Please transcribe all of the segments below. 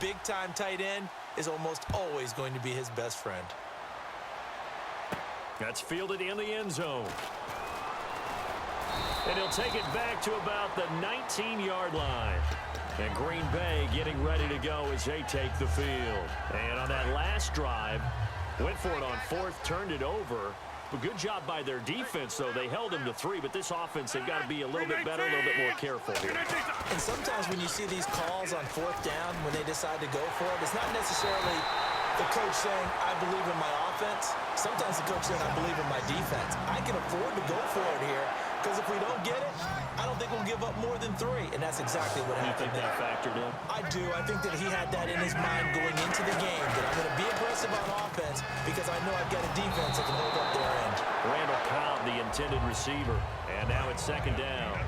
big-time tight end is almost always going to be his best friend. That's fielded in the end zone. And he'll take it back to about the 19-yard line. And Green Bay getting ready to go as they take the field. And on that last drive, went for it on fourth, turned it over. A good job by their defense, though. They held him to 3, but this offense, they've got to be a little bit better, a little bit more careful here. And sometimes when you see these calls on fourth down, when they decide to go for it, it's not necessarily the coach saying, I believe in my offense. Sometimes the coach saying, I believe in my defense. I can afford to go for it here, because if we don't get it, I don't think we'll give up more than 3. And that's exactly what happened. You think that factored in? I do. I think that he had that in his mind going into the game, that I'm going to be aggressive on offense because I know I've got a defense that can hold up their end. Randall Cobb, the intended receiver. And now it's second down.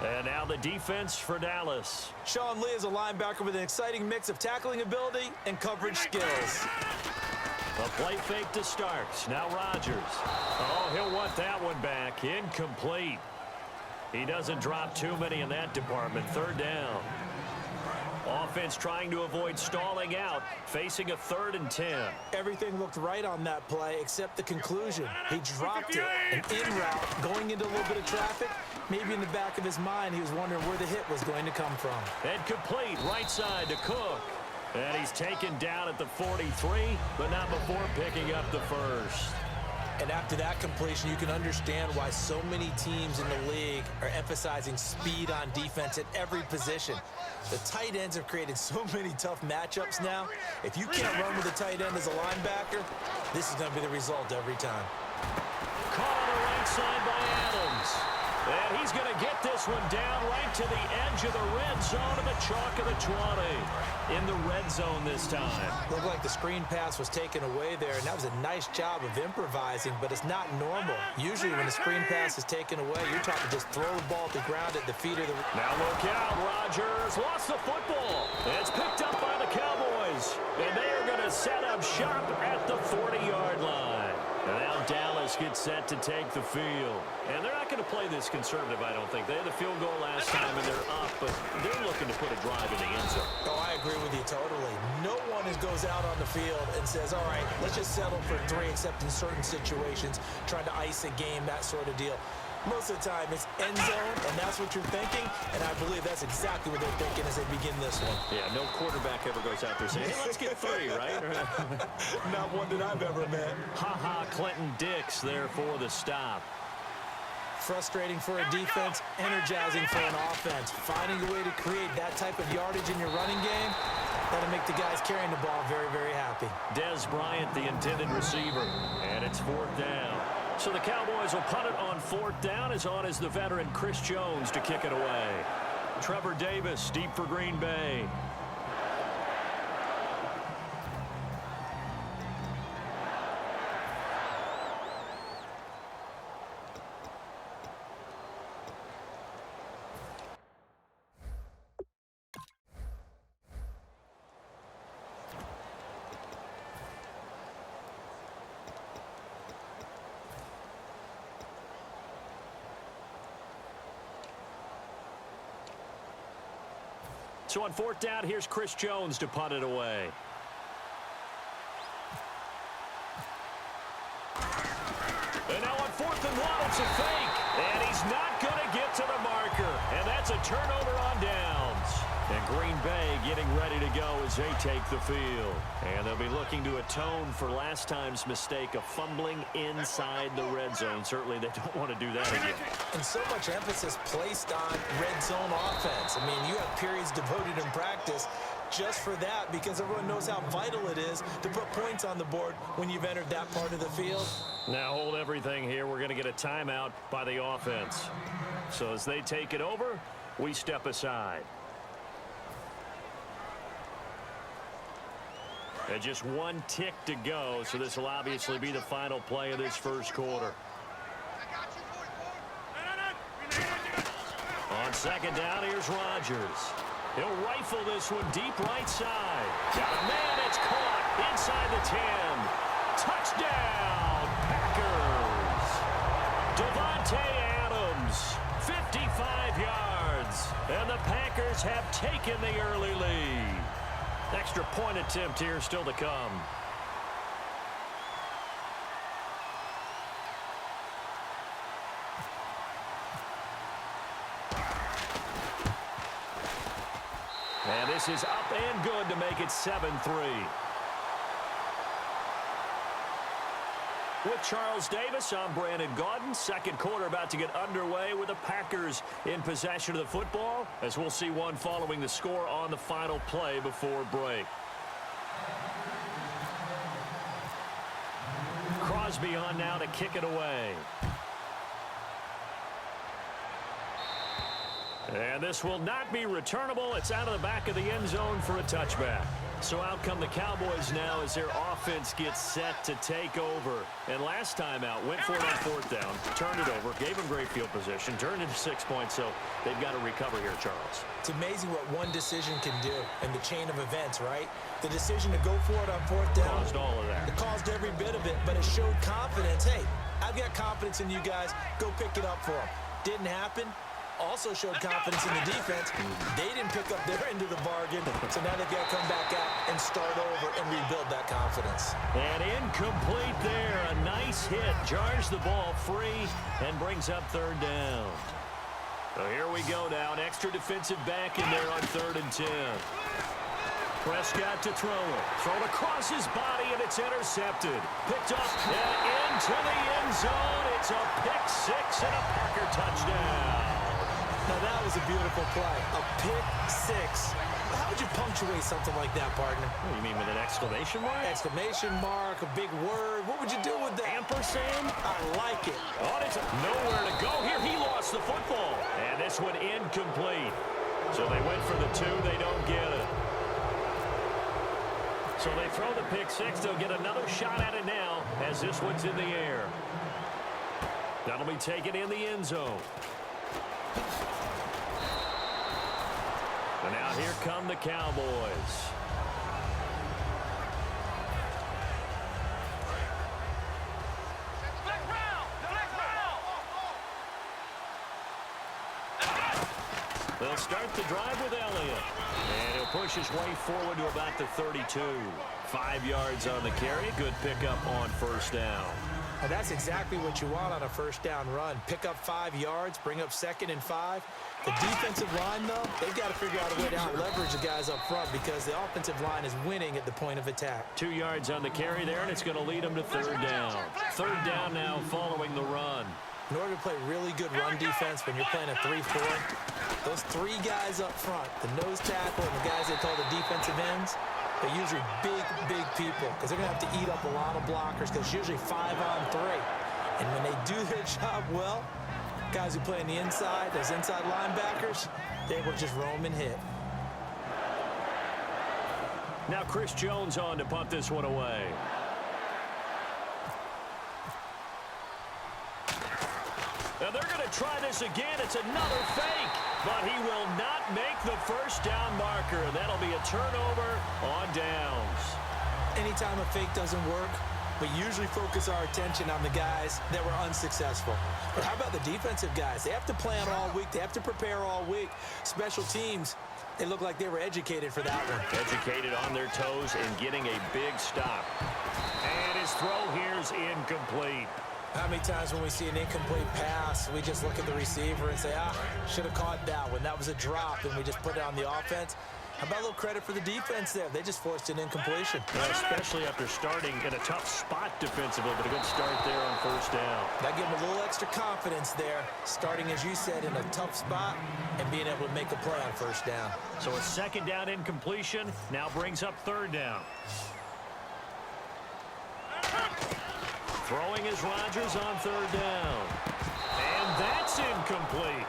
And now the defense for Dallas. Sean Lee is a linebacker with an exciting mix of tackling ability and coverage skills. A play fake to start. Now Rodgers. Oh, he'll want that one back. Incomplete. He doesn't drop too many in that department. Third down. Offense trying to avoid stalling out, facing a 3rd and 10. Everything looked right on that play except the conclusion. He dropped it, an in route, going into a little bit of traffic. Maybe in the back of his mind, he was wondering where the hit was going to come from. And complete, right side to Cook. And he's taken down at the 43, but not before picking up the first. And after that completion, you can understand why so many teams in the league are emphasizing speed on defense at every position. The tight ends have created so many tough matchups now. If you can't run with a tight end as a linebacker, this is going to be the result every time. Caught on the right side by Adams. And he's going to get this one down right to the edge of the red zone of the chalk of the 20. In the red zone this time. Looked like the screen pass was taken away there, and that was a nice job of improvising, but it's not normal. Usually when the screen pass is taken away, you're talking just throw the ball at the ground at the feet of the... Now look out, Rodgers lost the football. It's picked up by the Cowboys, and they are going to set up shop at the 40-yard line. And now Dallas gets set to take the field. And they're not going to play this conservative, I don't think. They had the field goal last time, and they're up, but they're looking to put a drive in the end zone. Oh, I agree with you totally. No one goes out on the field and says, all right, let's just settle for 3, except in certain situations, trying to ice a game, that sort of deal. Most of the time, it's end zone, and that's what you're thinking, and I believe that's exactly what they're thinking as they begin this one. Yeah, no quarterback ever goes out there saying, hey, let's get 3, right? Not one that I've ever met. Ha-ha, Clinton Dix there for the stop. Frustrating for a defense, energizing for an offense. Finding a way to create that type of yardage in your running game, that'll make the guys carrying the ball very, very happy. Dez Bryant, the intended receiver, and it's 4th down. So the Cowboys will punt it on 4th down. As on is the veteran Chris Jones to kick it away. Trevor Davis deep for Green Bay. So on 4th down, here's Chris Jones to punt it away. And now on 4th and 1, it's a fake. And he's not going to get to the marker. And that's a turnover on downs. And Green Bay getting ready to go as they take the field. And they'll be looking to atone for last time's mistake of fumbling inside the red zone. Certainly they don't want to do that again. And so much emphasis placed on red zone offense. I mean, you have periods devoted in practice just for that because everyone knows how vital it is to put points on the board when you've entered that part of the field. Now hold everything here. We're going to get a timeout by the offense. So as they take it over, we step aside. And just 1 tick to go, so this will obviously be the final play of this first quarter. On 2nd down, here's Rodgers. He'll rifle this one deep right side. Got a man, it's caught inside the 10. Touchdown, Packers. Devontae Adams, 55 yards. And the Packers have taken the early lead. extra point attempt here still to come. And this is up and good to make it 7-3. With Charles Davis, I'm Brandon Gaudin. Second quarter about to get underway with the Packers in possession of the football, as we'll see one following the score on the final play before break. Crosby on now to kick it away. And this will not be returnable. It's out of the back of the end zone for a touchback. So out come the Cowboys now as their offense gets set to take over. And last time out, went for it on fourth down, turned it over, gave them great field position, turned into 6 points, so they've got to recover here, Charles. It's amazing what one decision can do in the chain of events, right? The decision to go for it on fourth down. Caused all of that. It caused every bit of it, but it showed confidence. Hey, I've got confidence in you guys. Go pick it up for them. Didn't happen. Also showed confidence in the defense. They didn't pick up their end of the bargain, so now they've got to come back out and start over and rebuild that confidence. And incomplete there. A nice hit. Jars the ball free and brings up third down. So here we go now. An extra defensive back in there on 3rd and 10. Prescott to throw it. Thrown across his body, and it's intercepted. Picked up and into the end zone. It's a pick six and a Packer touchdown. Now that was a beautiful play. A pick six. How would you punctuate something like that, partner? What do you mean, with an exclamation mark? Exclamation mark, a big word. What would you do with that? Ampersand? I like it. Oh, it's nowhere to go here. He lost the football. And this one incomplete. So they went for the 2. They don't get it. So they throw the pick six. They'll get another shot at it now as this one's in the air. That'll be taken in the end zone. And now here come the Cowboys. They'll start the drive with Elliott. And he'll push his way forward to about the 32. 5 yards on the carry. Good pickup on first down. And that's exactly what you want on a first down run. Pick up 5 yards, bring up 2nd and 5. The defensive line, though, they've got to figure out a way to out-leverage the guys up front because the offensive line is winning at the point of attack. 2 yards on the carry there, and it's going to lead them to third down. Third down now following the run. In order to play really good run defense when you're playing a 3-4, those 3 guys up front, the nose tackle and the guys they call the defensive ends, they're usually big people because they're going to have to eat up a lot of blockers because it's usually 5-on-3. And when they do their job well, guys who play on the inside, those inside linebackers, they will just roam and hit. Now Chris Jones on to punt this one away. Now they're going to try this again. It's another fake, but he will not make the first down marker. That'll be a turnover on downs. Anytime a fake doesn't work, we usually focus our attention on the guys that were unsuccessful. But how about the defensive guys? They have to plan all week. They have to prepare all week. Special teams, they look like they were educated for that one. Educated on their toes and getting a big stop. And his throw here's incomplete. How many times when we see an incomplete pass, we just look at the receiver and say, should have caught that one. That was a drop, and we just put it on the offense. How about a little credit for the defense there? They just forced an incompletion. Well, especially after starting in a tough spot defensively, but a good start there on first down. That gave them a little extra confidence there, starting, as you said, in a tough spot and being able to make a play on first down. So a second down incompletion now brings up third down. Throwing is Rodgers on third down. And that's incomplete.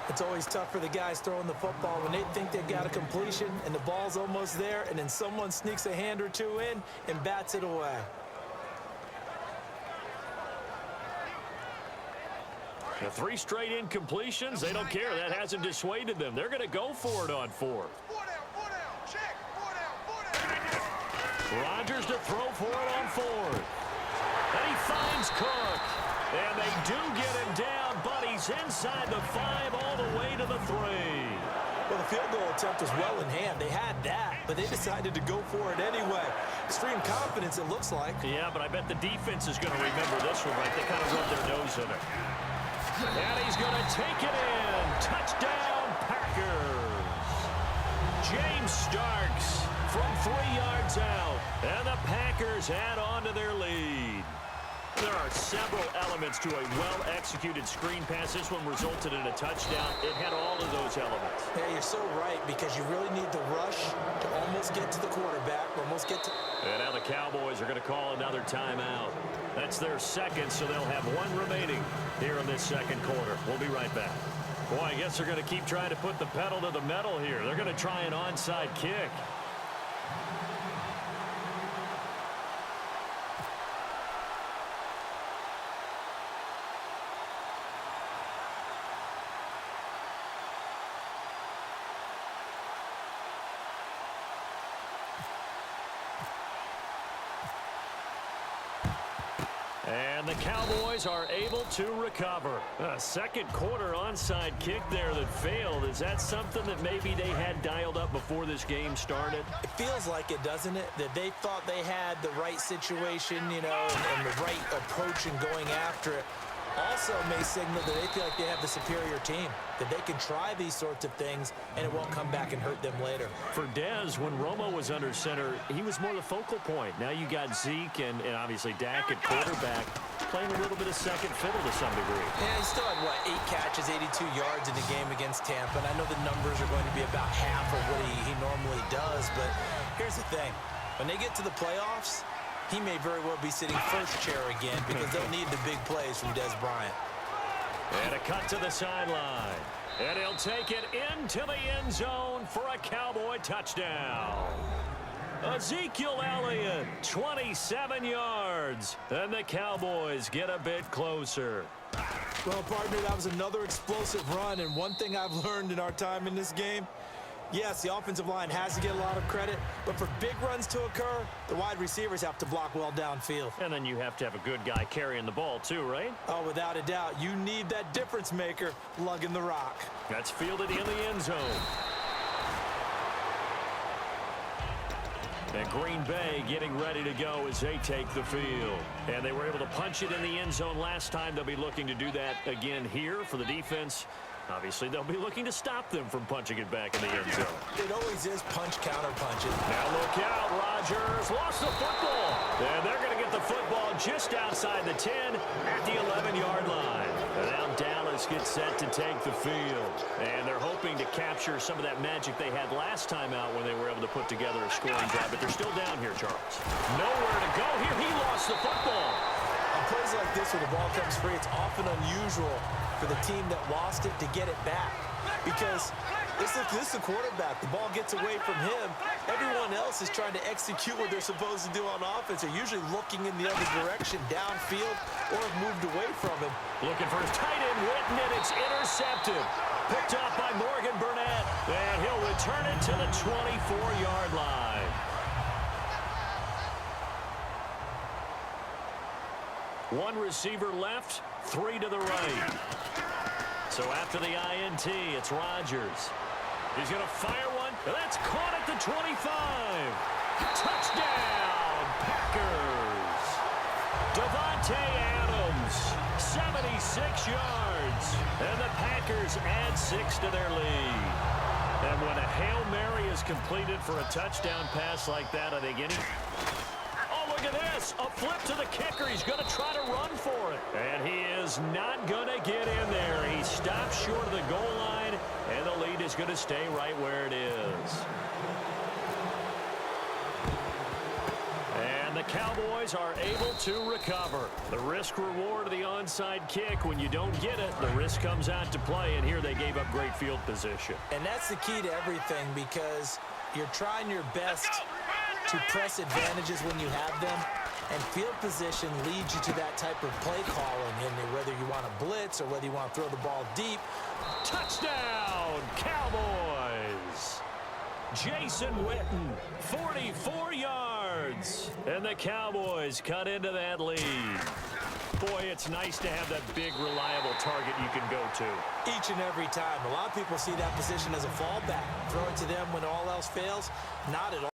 It's always tough for the guys throwing the football when they think they've got a completion and the ball's almost there, and then someone sneaks a hand or two in and bats it away. The 3 straight incompletions, they don't care. That hasn't dissuaded them. They're going to go for it on fourth. Rodgers to throw for it on fourth. And he finds Cook. And they do get him down, but he's inside the 5 all the way to the 3. Well, the field goal attempt was well in hand. They had that, but they decided to go for it anyway. Extreme confidence, it looks like. Yeah, but I bet the defense is going to remember this one, right? They kind of rubbed their nose in it. And he's going to take it in. Touchdown, Packers. James Starks from 3 yards out. And the Packers add on to their lead. There are several elements to a well-executed screen pass. This one resulted in a touchdown. It had all of those elements. Yeah, you're so right, because you really need the rush to almost get to the quarterback, almost get to... And now the Cowboys are going to call another timeout. That's their second, so they'll have one remaining here in this second quarter. We'll be right back. Boy, I guess they're going to keep trying to put the pedal to the metal here. They're going to try an onside kick. And the Cowboys are able to recover. A second quarter onside kick there that failed. Is that something that maybe they had dialed up before this game started? It feels like it, doesn't it? That they thought they had the right situation, you know, and the right approach in going after it. Also may signal that they feel like they have the superior team, that they can try these sorts of things and it won't come back and hurt them later. For Dez, when Romo was under center, he was more the focal point. Now you got Zeke and obviously Dak at quarterback playing a little bit of second fiddle to some degree. Yeah, he still had, what, 8 catches, 82 yards in the game against Tampa. And I know the numbers are going to be about half of what he normally does, but here's the thing. When they get to the playoffs, he may very well be sitting first chair again because they'll need the big plays from Dez Bryant. And a cut to the sideline. And he'll take it into the end zone for a Cowboy touchdown. Ezekiel Elliott, 27 yards. And the Cowboys get a bit closer. Well, partner, that was another explosive run. And one thing I've learned in our time in this game, yes, the offensive line has to get a lot of credit, but for big runs to occur, the wide receivers have to block well downfield. And then you have to have a good guy carrying the ball too, right? Oh, without a doubt. You need that difference maker lugging the rock. That's fielded in the end zone. And Green Bay getting ready to go as they take the field. And they were able to punch it in the end zone last time. They'll be looking to do that again here for the defense. Obviously, they'll be looking to stop them from punching it back in the end zone. It always is punch, counter punches. Now look out, Rodgers lost the football. And they're going to get the football just outside the 10 at the 11-yard line. And now Dallas gets set to take the field. And they're hoping to capture some of that magic they had last time out when they were able to put together a scoring drive. But they're still down here, Charles. Nowhere to go here. He lost the football. On plays like this where the ball comes free, it's often unusual for the team that lost it to get it back. Because this is the quarterback. The ball gets away from him. Everyone else is trying to execute what they're supposed to do on offense. They're usually looking in the other direction, downfield, or have moved away from him. Looking for his tight end, Witten, and it's intercepted. Picked off by Morgan Burnett. And he'll return it to the 24-yard line. One receiver left, 3 to the right. So after the INT, it's Rodgers. He's going to fire one. That's caught at the 25. Touchdown, Packers. Davante Adams, 76 yards. And the Packers add 6 to their lead. And when a Hail Mary is completed for a touchdown pass like that, are they getting... Look at this, a flip to the kicker. He's going to try to run for it. And he is not going to get in there. He stops short of the goal line, and the lead is going to stay right where it is. And the Cowboys are able to recover. The risk-reward of the onside kick, when you don't get it, the risk comes out to play, and here they gave up great field position. And that's the key to everything, because you're trying your best to press advantages when you have them, and field position leads you to that type of play calling, and whether you want to blitz or whether you want to throw the ball deep. Touchdown, Cowboys! Jason Witten, 44 yards. yards. And the Cowboys cut into that lead. Boy, it's nice to have that big, reliable target you can go to. Each and every time. A lot of people see that position as a fallback. Throw it to them when all else fails. Not at all.